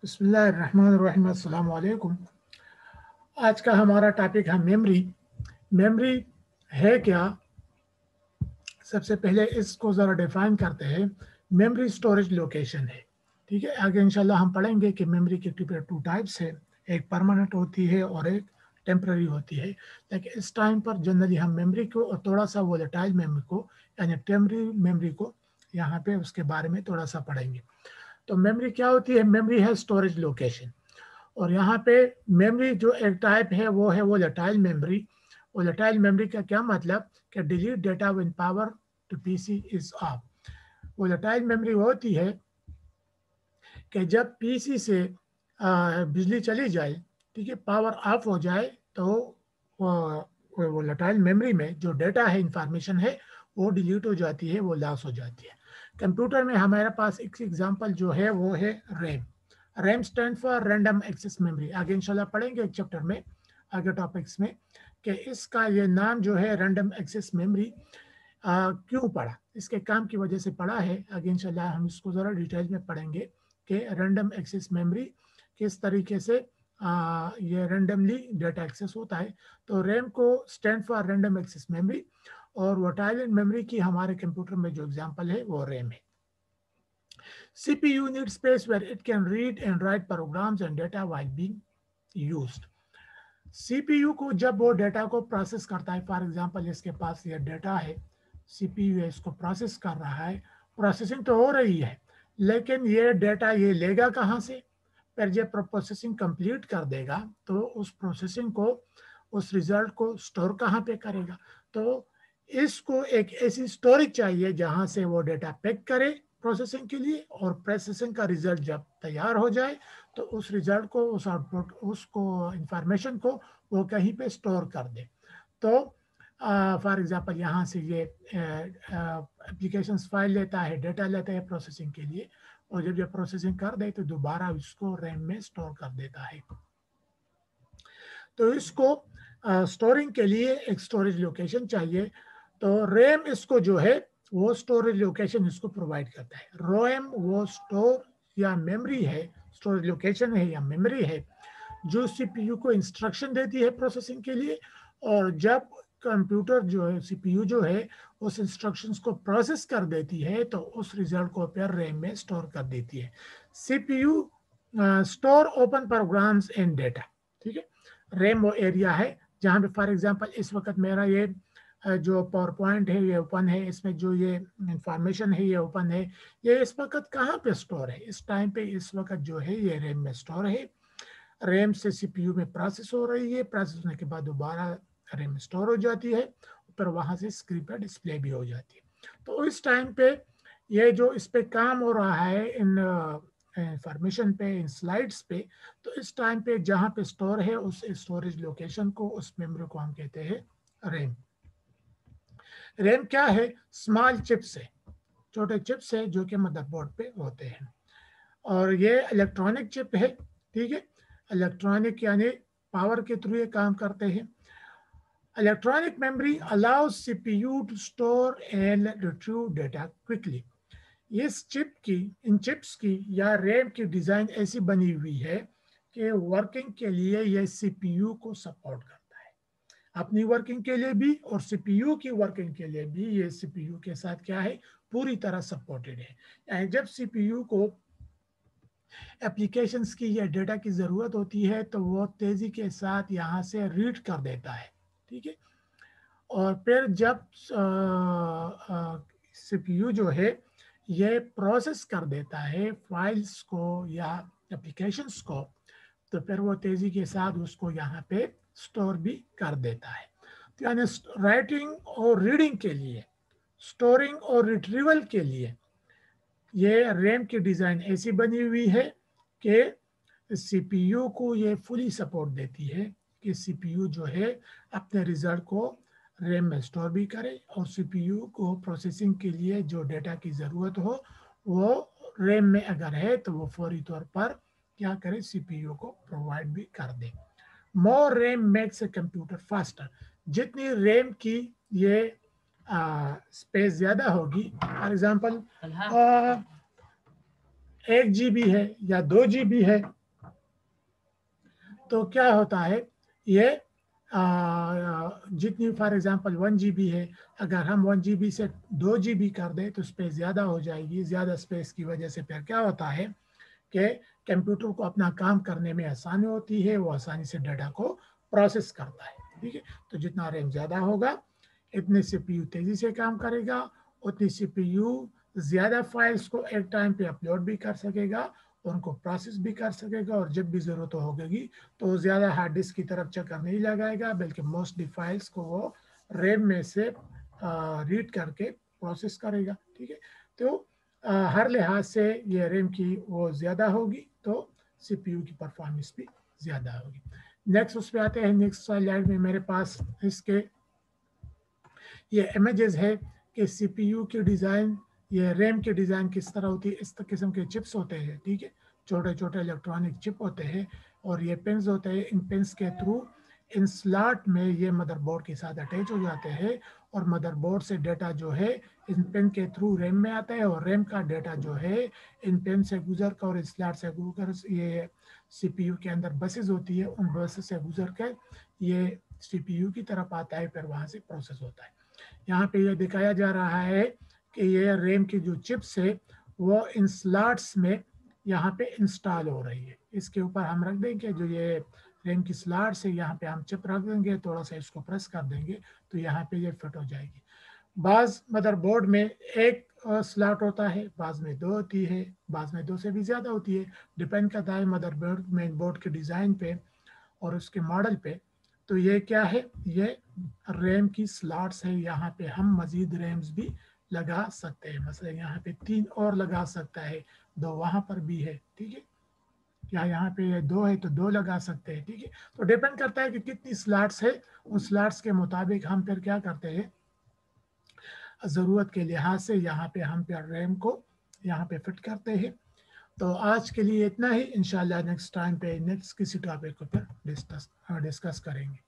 बिस्मिल्लाहिर्रहमानिर्रहीम, अस्सलाम वालेकुम। आज का हमारा टॉपिक है मेमोरी। मेमोरी है क्या? सबसे पहले इसको ज़रा डिफाइन करते हैं। मेमोरी स्टोरेज लोकेशन है। ठीक है, आगे इंशाल्लाह हम पढ़ेंगे कि मेमोरी के टू टाइप्स है, एक परमानेंट होती है और एक टेम्पररी होती है। लेकिन इस टाइम पर जनरली हम मेमोरी को और थोड़ा सा वोलेटाइल मेमोरी को यानी टेम्पररी मेमोरी को यहाँ पे उसके बारे में थोड़ा सा पढ़ेंगे। तो मेमोरी क्या होती है? मेमोरी है स्टोरेज लोकेशन। और यहाँ पे मेमोरी जो एक टाइप है वो है वोलेटाइल मेमोरी। वोलेटाइल मेमोरी का क्या मतलब कि delete data when power to PC is off. Volatile memory वो होती है कि जब पीसी से बिजली चली जाए, ठीक है, पावर ऑफ हो जाए, तो वोलेटाइल मेमोरी में जो डेटा है, इंफॉर्मेशन है, वो डिलीट हो जाती है, वो लॉस हो जाती है। कंप्यूटर में हमारे पास एक एग्जांपल जो है वो है RAM. RAM stand for random access memory. आगे इंशाल्लाह पढ़ेंगे एक चैप्टर में, आगे टॉपिक्स में, कि इसका ये नाम जो है रैंडम एक्सेस मेमोरी क्यों पढ़ा, इसके काम की वजह से पढ़ा है। आगे इंशाल्लाह हम इसको ज़रा डिटेल में पढ़ेंगे कि रैंडम एक्सेस मेमोरी किस तरीके से ये रैंडमली डेटा एक्सेस होता है। तो रैम को stand for random access memory, और वोटाइल मेमोरी की हमारे कंप्यूटर में जो एग्जांपल है वो रैम है। CPU needs space where it can read and write programs and data while being used. CPU को जब वो डेटा को प्रोसेस करता है, फॉर एग्जांपल इसके पास ये डेटा है, CPU है, इसको प्रोसेस कर रहा है, प्रोसेसिंग तो हो रही है, लेकिन ये डेटा ये लेगा कहाँ से? फिर जब प्रोसेसिंग कंप्लीट कर देगा तो उस प्रोसेसिंग को, उस रिजल्ट को स्टोर कहाँ पे करेगा? तो इसको एक ऐसी स्टोरेज चाहिए जहाँ से वो डेटा पिक करे प्रोसेसिंग के लिए, और प्रोसेसिंग का रिजल्ट जब तैयार हो जाए तो उस रिजल्ट को, उस आउटपुट, उसको, इंफॉर्मेशन को वो कहीं पे स्टोर कर दे। तो फॉर एग्जांपल यहाँ से ये एप्लीकेशंस फाइल लेता है, डेटा लेता है प्रोसेसिंग के लिए, और जब ये प्रोसेसिंग कर दे तो दोबारा इसको रैम में स्टोर कर देता है। तो इसको स्टोरिंग के लिए एक स्टोरेज लोकेशन चाहिए। तो रैम इसको जो है वो स्टोरेज लोकेशन इसको प्रोवाइड करता है। रैम वो स्टोर या मेमोरी है, स्टोरेज लोकेशन है या मेमोरी है, जो सीपीयू को इंस्ट्रक्शन देती है प्रोसेसिंग के लिए, और जब कंप्यूटर जो है, सीपीयू जो है, उस इंस्ट्रक्शंस को प्रोसेस कर देती है तो उस रिजल्ट को फिर रैम में स्टोर कर देती है। CPU store open programs and data. ठीक है, रैम वो एरिया है जहाँ पे फॉर एग्जांपल इस वक्त मेरा ये जो पावर पॉइंट है ये ओपन है, इसमें जो ये इंफॉर्मेशन है ये ओपन है, ये इस वक्त कहाँ पे स्टोर है? इस टाइम पे इस वक्त जो है ये रैम में स्टोर है। रैम से सीपीयू में प्रोसेस हो रही है, प्रोसेस होने के बाद दोबारा रैम स्टोर हो जाती है, फिर वहां से स्क्रीन पर डिस्प्ले भी हो जाती है। तो इस टाइम पे ये जो इस पे काम हो रहा है, इन इंफॉर्मेशन पे, इन स्लाइड्स पे, तो इस टाइम पे जहाँ पे स्टोर है उस स्टोरेज लोकेशन को, उस मेमोरी को हम कहते हैं रैम। रैम क्या है? स्मॉल चिप्स है, छोटे चिप्स है जो कि मदरबोर्ड पे होते हैं, और ये इलेक्ट्रॉनिक चिप है। ठीक है, इलेक्ट्रॉनिक यानी पावर के थ्रू ये काम करते हैं। Electronic memory allows CPU to store and retrieve data quickly. इस चिप की, इन चिप्स की या रैम की डिजाइन ऐसी बनी हुई है कि वर्किंग के लिए ये सीपीयू को सपोर्ट करता है, अपनी वर्किंग के लिए भी और सीपीयू की वर्किंग के लिए भी ये सीपीयू के साथ क्या है, पूरी तरह सपोर्टेड है। यानी जब सीपीयू को एप्लीकेशंस की या डेटा की ज़रूरत होती है तो वो तेज़ी के साथ यहाँ से रीड कर देता है। ठीक है, और फिर जब सीपीयू जो है ये प्रोसेस कर देता है फाइल्स को या एप्लीकेशंस को, तो फिर वो तेज़ी के साथ उसको यहाँ पे स्टोर भी कर देता है। तो यानी राइटिंग और रीडिंग के लिए, स्टोरिंग और रिट्रीवल के लिए ये रैम की डिज़ाइन ऐसी बनी हुई है कि सीपीयू को ये फुली सपोर्ट देती है कि सीपीयू जो है अपने रिजल्ट को रैम में स्टोर भी करे, और सीपीयू को प्रोसेसिंग के लिए जो डेटा की ज़रूरत हो वो रैम में अगर है तो वो फौरी तौर पर क्या करे, सीपीयू को प्रोवाइड भी कर दे। More RAM makes a computer faster. जितनी रैम की ये स्पेस ज़्यादा होगी, फॉर एग्जांपल 1 GB है या 2 GB है, तो क्या होता है ये जितनी फॉर एग्जांपल 1 GB है, अगर हम 1 GB से 2 GB कर दें तो स्पेस ज़्यादा हो जाएगी। ज़्यादा स्पेस की वजह से फिर क्या होता है कि कंप्यूटर को अपना काम करने में आसानी होती है, वो आसानी से डाटा को प्रोसेस करता है। ठीक है, तो जितना रैम ज़्यादा होगा इतने CPU तेज़ी से काम करेगा, उतनी CPU ज़्यादा फाइल्स को एक टाइम पे अपलोड भी कर सकेगा, उनको प्रोसेस भी कर सकेगा, और जब भी ज़रूरत होगी तो ज़्यादा हार्ड डिस्क की तरफ चक्कर नहीं लगाएगा, बल्कि मोस्टली फाइल्स को वो रैम में से रीड करके प्रोसेस करेगा। ठीक है, तो हर लिहाज से ये रैम की वो ज़्यादा होगी तो CPU की परफॉर्मेंस भी ज़्यादा होगी। नेक्स्ट उस पर आते हैं। नेक्स्ट स्लाइड में मेरे पास इसके ये इमेजेस है कि CPU की डिज़ाइन, ये रैम की डिज़ाइन किस तरह होती है। इस किस्म के चिप्स होते हैं, ठीक है, छोटे छोटे इलेक्ट्रॉनिक चिप होते हैं, और ये पिन्स होते हैं। इन पिन्स के थ्रू इन स्लॉट में ये मदरबोर्ड के साथ अटैच हो जाते हैं, और मदरबोर्ड से डेटा जो है इन पिन के थ्रू रैम में आता है, और रैम का डेटा जो है इन पिन से गुजर कर और इस स्लॉट से गुजर ये CPU के अंदर बसेस होती है, उन बसेस से गुजर कर ये CPU की तरफ आता है, फिर वहाँ से प्रोसेस होता है। यहाँ पे ये दिखाया जा रहा है कि ये रैम की जो चिप्स है वो इन स्लॉट्स में यहाँ पे इंस्टॉल हो रही है। इसके ऊपर हम रख देंगे जो ये रैम की स्लॉट्स है, यहाँ पे हम चिप रख देंगे, थोड़ा सा इसको प्रेस कर देंगे तो यहाँ पे ये फिट हो जाएगी। बाज मदरबोर्ड में एक स्लॉट होता है, बाज में 2 होती है, बाज में 2 से भी ज़्यादा होती है, डिपेंड करता है मदरबोर्ड मेन बोर्ड के डिज़ाइन पे और उसके मॉडल पे। तो ये क्या है, ये रैम की स्लॉट्स है। यहाँ पे हम मजीद रैम्स भी लगा सकते हैं, मतलब यहाँ पे 3 और लगा सकता है, 2 वहाँ पर भी है। ठीक है, या यहाँ पे 2 है तो 2 लगा सकते हैं। ठीक है, तो डिपेंड करता है कि कितनी स्लॉट्स है, उन स्लॉट्स के मुताबिक हम फिर क्या करते हैं, ज़रूरत के लिहाज से यहाँ पे हम फिर रैम को यहाँ पे फिट करते हैं। तो आज के लिए इतना ही, इंशाल्लाह नेक्स्ट टाइम पे नेक्स्ट किसी टॉपिक को फिर डिस्कस करेंगे।